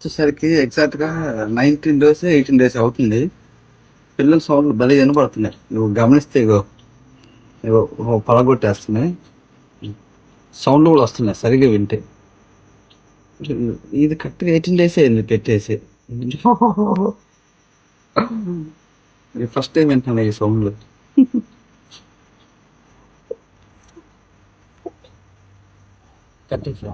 వచ్చేసరికి ఎగ్జాక్ట్‌గా 19 days, 18 days అవుతుంది. పిల్లల సౌండ్‌లు భలే వినపడుతున్నాయి. నువ్వు గమనిస్తే ఇగో పలగొట్టేస్తున్నాయి. సౌండ్‌లు గూడా వస్తున్నాయి సరిగ్గా వింటే. ఇది కరెక్ట్‌గా 18 డేసే అయింది పెట్టేసి. ఇది ఫస్ట్ టైమ్ వింటున్నా ఈ సౌండ్‌లు. కట్టేసా.